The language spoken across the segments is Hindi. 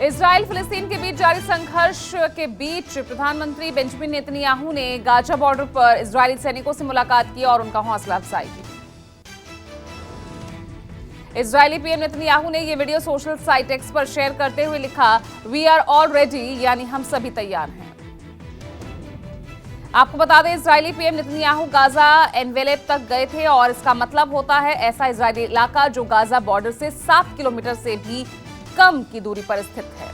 इजराइल फिलिस्तीन के बीच जारी संघर्ष के बीच प्रधानमंत्री बेंजामिन नेतन्याहू ने गाजा बॉर्डर पर इजरायली सैनिकों से मुलाकात की और उनका हौसला अफजाई की। इजरायली पीएम नेतन्याहू ने यह वीडियो सोशल साइट एक्स पर शेयर करते हुए लिखा, वी आर ऑल रेडी, यानी हम सभी तैयार हैं। आपको बता दें, इजरायली पीएम नेतन्याहू गाजा एनवेलेप तक गए थे और इसका मतलब होता है ऐसा इजरायली इलाका जो गाजा बॉर्डर से 7 किलोमीटर से भी कम की दूरी पर स्थित है।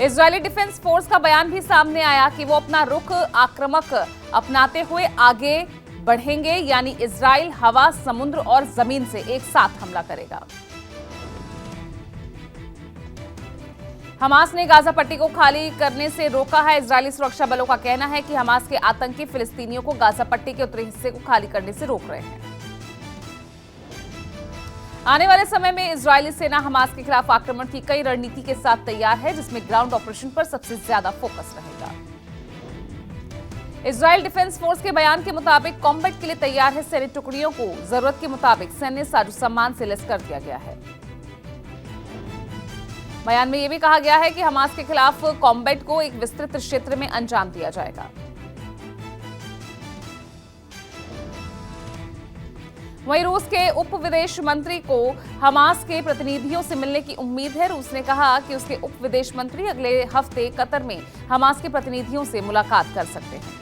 इजरायली डिफेंस फोर्स का बयान भी सामने आया कि वो अपना रुख आक्रामक अपनाते हुए आगे बढ़ेंगे, यानी इजराइल हवा, समुद्र और जमीन से एक साथ हमला करेगा। हमास ने गाजा पट्टी को खाली करने से रोका है। इजरायली सुरक्षा बलों का कहना है कि हमास के आतंकी फिलिस्तीनियों को गाजा पट्टी के उत्तरी हिस्से को खाली करने से रोक रहे हैं। आने वाले समय में इजरायली सेना हमास के खिलाफ आक्रमण की कई रणनीति के साथ तैयार है, जिसमें ग्राउंड ऑपरेशन पर सबसे ज्यादा फोकस रहेगा। इजरायल डिफेंस फोर्स के बयान के मुताबिक कॉम्बैट के लिए तैयार है। सैन्य टुकड़ियों को जरूरत के मुताबिक सैन्य साजो सामान से लैस कर दिया गया है। बयान में यह भी कहा गया है कि हमास के खिलाफ कॉम्बैट को एक विस्तृत क्षेत्र में अंजाम दिया जाएगा। वहीं रूस के उप विदेश मंत्री को हमास के प्रतिनिधियों से मिलने की उम्मीद है। रूस ने कहा कि उसके उप विदेश मंत्री अगले हफ्ते कतर में हमास के प्रतिनिधियों से मुलाकात कर सकते हैं।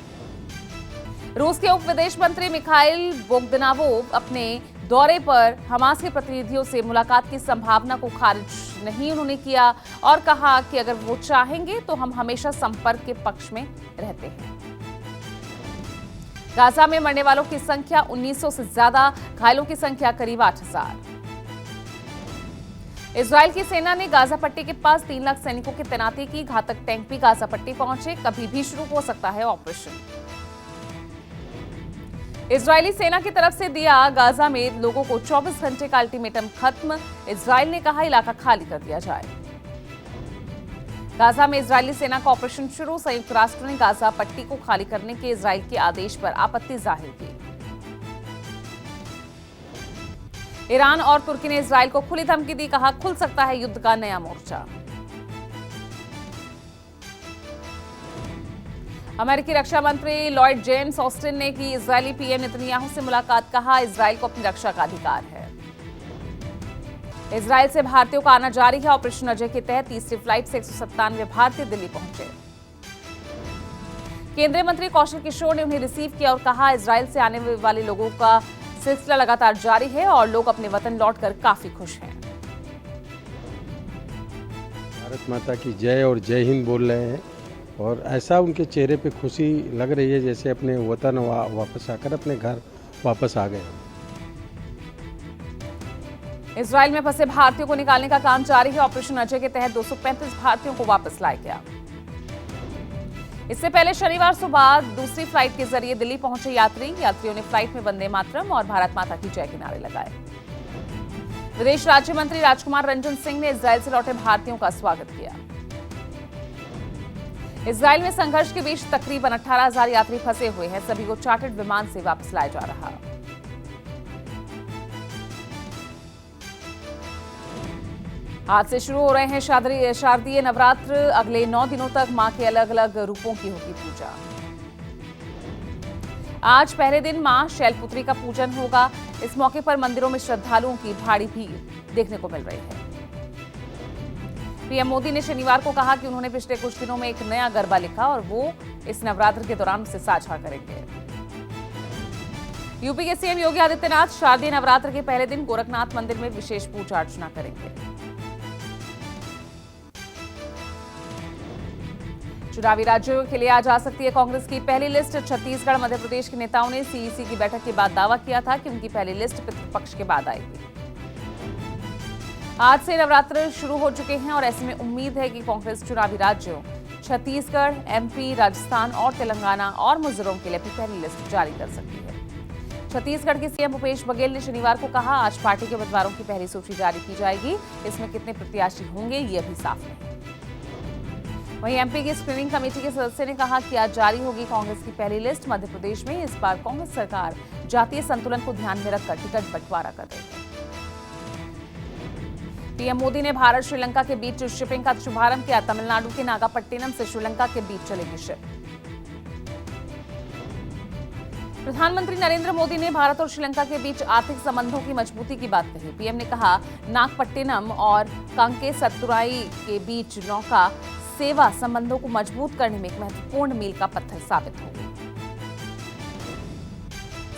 रूस के उप विदेश मंत्री मिखाइल बोगदनोव अपने दौरे पर हमास के प्रतिनिधियों से मुलाकात की संभावना को खारिज नहीं उन्होंने किया और कहा कि अगर वो चाहेंगे तो हम हमेशा संपर्क के पक्ष में रहते हैं। गाजा में मरने वालों की संख्या 1900 से ज्यादा, घायलों की संख्या करीब 8000। इजराइल की सेना ने गाजा पट्टी के पास 3 लाख सैनिकों की तैनाती की। घातक टैंक भी गाजा पट्टी पहुंचे, कभी भी शुरू हो सकता है ऑपरेशन। इजरायली सेना की तरफ से दिया गाजा में लोगों को 24 घंटे का अल्टीमेटम खत्म। इजराइल ने कहा इलाका खाली कर दिया जाए। गाजा में इजरायली सेना का ऑपरेशन शुरू। संयुक्त राष्ट्र ने गाजा पट्टी को खाली करने के इजराइल के आदेश पर आपत्ति जाहिर की। ईरान और तुर्की ने इजराइल को खुली धमकी दी, कहा खुल सकता है युद्ध का नया मोर्चा। अमेरिकी रक्षा मंत्री लॉयड जेम्स ऑस्टिन ने की इजरायली पीएम नेतन्याहू से मुलाकात, कहा इजराइल को अपनी रक्षा का अधिकार है। इजराइल से भारतीयों का आना जारी है। ऑपरेशन अजय के तहत तीसरी फ्लाइट से 197 भारतीय दिल्ली पहुंचे। केंद्रीय मंत्री कौशल किशोर ने उन्हें रिसीव किया और कहा इजराइल से आने वाले लोगों का सिलसिला लगातार जारी है और लोग अपने वतन लौटकर काफी खुश हैं। भारत माता की जय और जय हिंद बोल रहे हैं और ऐसा उनके चेहरे पे खुशी लग रही है जैसे अपने वतन वापस आकर अपने घर वापस आ गए। इजराइल में फंसे भारतीयों को निकालने का काम जारी है। ऑपरेशन अजय के तहत 235 भारतीयों को वापस लाया गया। इससे पहले शनिवार सुबह दूसरी फ्लाइट के जरिए दिल्ली पहुंचे यात्रियों ने फ्लाइट में वंदे मातरम और भारत माता की जय के नारे लगाए। विदेश राज्य मंत्री राजकुमार रंजन सिंह ने इजराइल से लौटे भारतीयों का स्वागत किया। इजराइल में संघर्ष के बीच तकरीबन 18,000 यात्री फंसे हुए हैं। सभी को चार्टर्ड विमान से वापस लाया जा रहा है। आज से शुरू हो रहे हैं शारदीय नवरात्र। अगले 9 दिनों तक मां के अलग अलग रूपों की होगी पूजा। आज पहले दिन मां शैलपुत्री का पूजन होगा। इस मौके पर मंदिरों में श्रद्धालुओं की भारी भीड़ देखने को मिल रही है। पीएम मोदी ने शनिवार को कहा कि उन्होंने पिछले कुछ दिनों में एक नया गरबा लिखा और वो इस नवरात्र के दौरान उसे साझा करेंगे। यूपी के सीएम योगी आदित्यनाथ शारदीय नवरात्र के पहले दिन गोरखनाथ मंदिर में विशेष पूजा अर्चना करेंगे। चुनावी राज्यों के लिए आज आ सकती है कांग्रेस की पहली लिस्ट। छत्तीसगढ़ मध्य प्रदेश के नेताओं ने सीईसी की बैठक के बाद दावा किया था कि उनकी पहली लिस्ट पितृपक्ष के बाद आएगी। आज से नवरात्र शुरू हो चुके हैं और ऐसे में उम्मीद है कि कांग्रेस चुनावी राज्यों छत्तीसगढ़, एमपी, राजस्थान और तेलंगाना और मिजोरम के लिए अपनी पहली लिस्ट जारी कर सकती है। छत्तीसगढ़ के सीएम भूपेश बघेल ने शनिवार को कहा आज पार्टी के उम्मीदवारों की पहली सूची जारी की जाएगी। इसमें कितने प्रत्याशी होंगे ये अभी साफ नहीं। वहीं एमपी की स्क्रीनिंग कमेटी के सदस्य ने कहा कि आज जारी होगी कांग्रेस की पहली लिस्ट। मध्य प्रदेश में इस बार कांग्रेस सरकार जातीय संतुलन को ध्यान में रखकर टिकट बंटवारा कर रही है। पीएम मोदी ने भारत श्रीलंका के बीच शिपिंग का शुभारंभ किया। तमिलनाडु के नागापट्टिनम से श्रीलंका के बीच चलेगी शिप। प्रधानमंत्री नरेंद्र मोदी ने भारत और श्रीलंका के बीच आर्थिक संबंधों की मजबूती की बात कही। पीएम ने कहा, नागपट्टिनम और कांकेसतुराई के बीच नौका सेवा संबंधों को मजबूत करने में एक महत्वपूर्ण मील का पत्थर साबित होगी।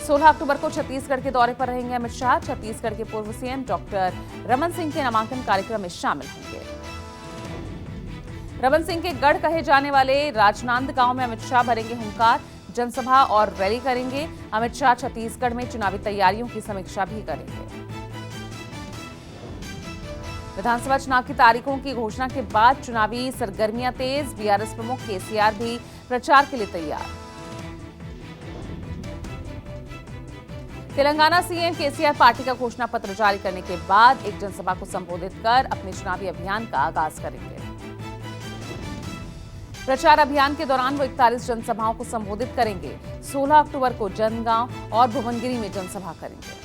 16 अक्टूबर को छत्तीसगढ़ के दौरे पर रहेंगे अमित शाह। छत्तीसगढ़ के पूर्व सीएम डॉक्टर रमन सिंह के नामांकन कार्यक्रम में शामिल होंगे। रमन सिंह के गढ़ कहे जाने वाले राजनांदगांव में अमित शाह भरेंगे हुंकार, जनसभा और रैली करेंगे। अमित शाह छत्तीसगढ़ में चुनावी तैयारियों की समीक्षा भी करेंगे। विधानसभा चुनाव की तारीखों की घोषणा के बाद चुनावी सरगर्मियां तेज। बीआरएस प्रमुख केसीआर भी प्रचार के लिए तैयार। तेलंगाना सीएम केसीआर पार्टी का घोषणा पत्र जारी करने के बाद एक जनसभा को संबोधित कर अपने चुनावी अभियान का आगाज करेंगे। प्रचार अभियान के दौरान वो 41 जनसभाओं को संबोधित करेंगे। 16 अक्टूबर को जनगांव और भुवनगिरी में जनसभा करेंगे।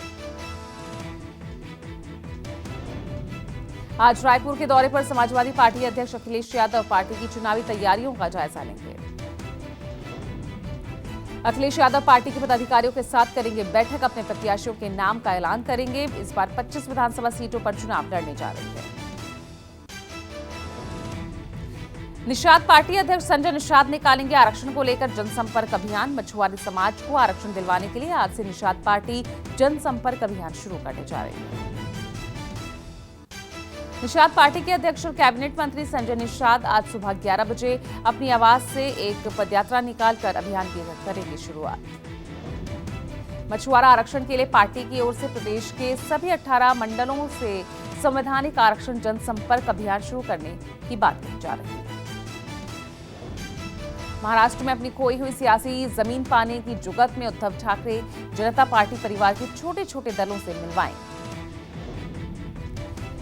आज रायपुर के दौरे पर समाजवादी पार्टी अध्यक्ष अखिलेश यादव पार्टी की चुनावी तैयारियों का जायजा लेंगे। अखिलेश यादव पार्टी के पदाधिकारियों के साथ करेंगे बैठक। अपने प्रत्याशियों के नाम का ऐलान करेंगे। इस बार 25 विधानसभा सीटों पर चुनाव लड़ने जा रहे हैं। निषाद पार्टी अध्यक्ष संजय निषाद निकालेंगे आरक्षण को लेकर जनसंपर्क अभियान। मछुआरे समाज को आरक्षण दिलवाने के लिए आज से निषाद पार्टी जनसंपर्क अभियान शुरू करने जा रही है। निषाद पार्टी के अध्यक्ष और कैबिनेट मंत्री संजय निषाद आज सुबह 11 बजे अपनी आवास से एक पदयात्रा निकालकर अभियान की करेंगे शुरुआत। मछुआरा आरक्षण के लिए पार्टी की ओर से प्रदेश के सभी 18 मंडलों से संवैधानिक आरक्षण जनसंपर्क अभियान शुरू करने की बात कही जा रही है। महाराष्ट्र में अपनी खोई हुई सियासी जमीन पाने की जुगत में उद्धव ठाकरे जनता पार्टी परिवार के छोटे छोटे दलों से मिलवाएं।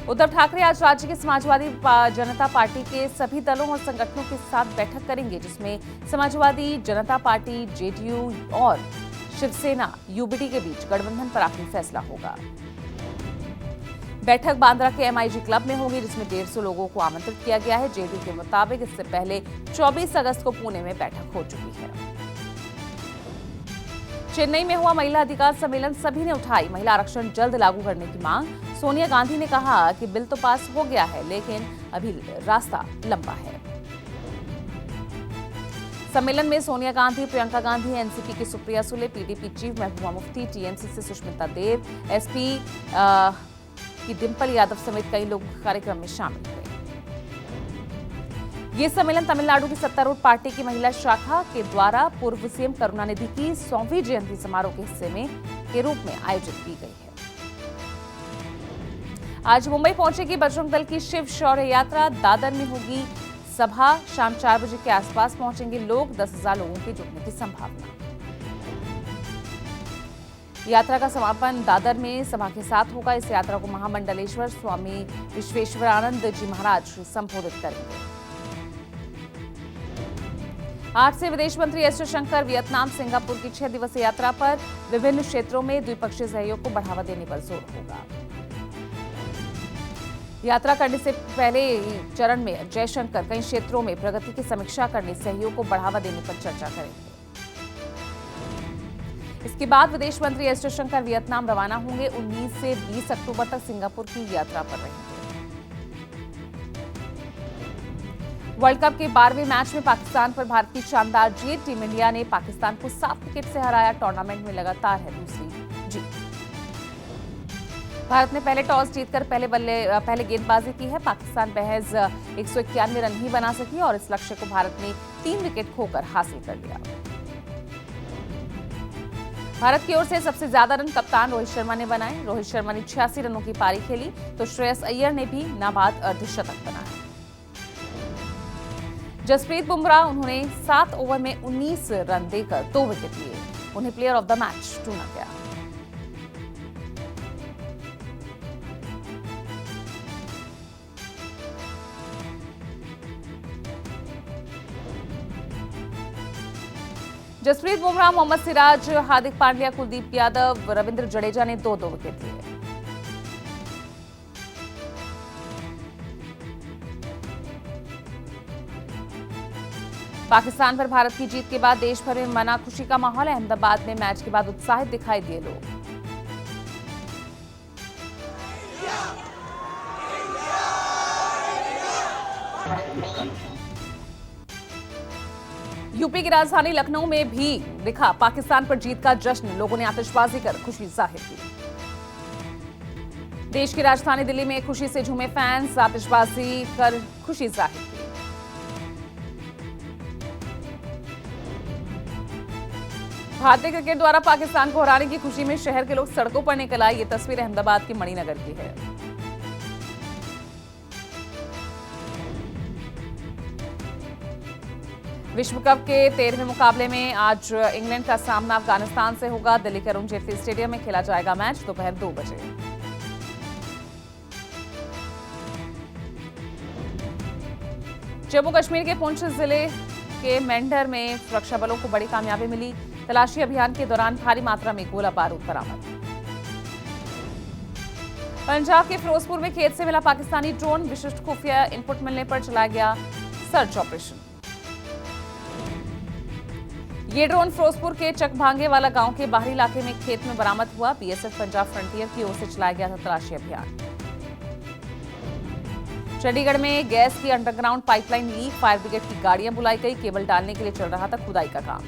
उद्धव ठाकरे आज राज्य के समाजवादी जनता पार्टी के सभी दलों और संगठनों के साथ बैठक करेंगे, जिसमें समाजवादी जनता पार्टी, जेडीयू और शिवसेना यूबीडी के बीच गठबंधन पर आखिरी फैसला होगा। बैठक बांद्रा के एमआईजी क्लब में होगी, जिसमें 150 लोगों को आमंत्रित किया गया है। जेडीयू के मुताबिक इससे पहले 24 अगस्त को पुणे में बैठक हो चुकी है। चेन्नई में हुआ महिला अधिकार सम्मेलन सभी ने उठाई महिला आरक्षण जल्द लागू करने की मांग। सोनिया गांधी ने कहा कि बिल तो पास हो गया है, लेकिन अभी रास्ता लंबा है। सम्मेलन में सोनिया गांधी, प्रियंका गांधी, एनसीपी की Supriya Sule, PDP chief Mehbooba Mufti, TMC से सुष्मिता देव, एसपी की डिंपल यादव समेत कई लोग कार्यक्रम में शामिल हुए। ये सम्मेलन तमिलनाडु की सत्तारूढ़ पार्टी की महिला शाखा के द्वारा पूर्व सीएम करुणानिधि की 100वीं जयंती समारोह के हिस्से के रूप में आयोजित की गई है। आज मुंबई पहुंचेगी बजरंग दल की शिव शौर्य यात्रा। दादर में होगी सभा। शाम 4 बजे के आसपास पहुंचेंगे लोग। 10,000 लोगों के जुटने की संभावना। यात्रा का समापन दादर में सभा के साथ होगा। इस यात्रा को महामंडलेश्वर स्वामी विश्वेश्वरानंद जी महाराज संबोधित करेंगे। आज से विदेश मंत्री एस जयशंकर वियतनाम, सिंगापुर की 6 दिवसीय यात्रा पर। विभिन्न क्षेत्रों में द्विपक्षीय सहयोग को बढ़ावा देने पर जोर होगा। यात्रा करने से पहले चरण में जयशंकर कई क्षेत्रों में प्रगति की समीक्षा करने, सहयोग को बढ़ावा देने पर चर्चा करेंगे। इसके बाद विदेश मंत्री एस जयशंकर वियतनाम रवाना होंगे। 19 से 20 अक्टूबर तक सिंगापुर की यात्रा पर रहेंगे। वर्ल्ड कप के 12वें मैच में पाकिस्तान पर भारत की शानदार जीत। टीम इंडिया ने पाकिस्तान को 7 विकेट से हराया। टूर्नामेंट में लगातार है दूसरी जीत। भारत ने पहले टॉस जीतकर पहले गेंदबाजी की है। पाकिस्तान महज 191 रन ही बना सकी और इस लक्ष्य को भारत ने 3 विकेट खोकर हासिल कर लिया। भारत की ओर से सबसे ज्यादा रन कप्तान रोहित शर्मा ने बनाए। रोहित शर्मा ने 86 रनों की पारी खेली, तो श्रेयस अय्यर ने भी नाबाद अर्धशतक बनाया। जसप्रीत बुमराह, उन्होंने 7 ओवर में 19 रन देकर 2 विकेट लिए। उन्हें प्लेयर ऑफ द मैच चुना गया। जसप्रीत बुमराह, मोहम्मद सिराज, हार्दिक पांड्या, कुलदीप यादव, रविंद्र जडेजा ने 2-2 विकेट लिए। पाकिस्तान पर भारत की जीत के बाद देश भर में मना खुशी का माहौल है। अहमदाबाद में मैच के बाद उत्साहित दिखाई दिए लोग। यूपी की राजधानी लखनऊ में भी दिखा पाकिस्तान पर जीत का जश्न। लोगों ने आतिशबाजी कर खुशी जाहिर की। देश की राजधानी दिल्ली में खुशी से झूमे फैंस, आतिशबाजी कर खुशी जाहिर की। भारतीय क्रिकेट द्वारा पाकिस्तान को हराने की खुशी में शहर के लोग सड़कों पर निकल आए। ये तस्वीर अहमदाबाद के मणिनगर की है। विश्व कप के 13वें मुकाबले में आज इंग्लैंड का सामना अफगानिस्तान से होगा। दिल्ली के अरुण जेटली स्टेडियम में खेला जाएगा मैच दोपहर 2 बजे। जम्मू कश्मीर के पुंछ जिले के मेंढर में सुरक्षा बलों को बड़ी कामयाबी मिली। तलाशी अभियान के दौरान भारी मात्रा में गोला बारूद बरामद। पंजाब के फिरोजपुर में खेत से मिला पाकिस्तानी ड्रोन। विशिष्ट खुफिया इनपुट मिलने पर चलाया गया सर्च ऑपरेशन। ये ड्रोन फिरोजपुर के चकभांगे वाला गांव के बाहरी इलाके में खेत में बरामद हुआ। बीएसएफ पंजाब फ्रंटियर की ओर से चलाया गया था तलाशी अभियान। चंडीगढ़ में गैस की underground pipeline leak. Fire brigade की गाड़ियां बुलाई गई। केबल डालने के लिए चल रहा था खुदाई का काम।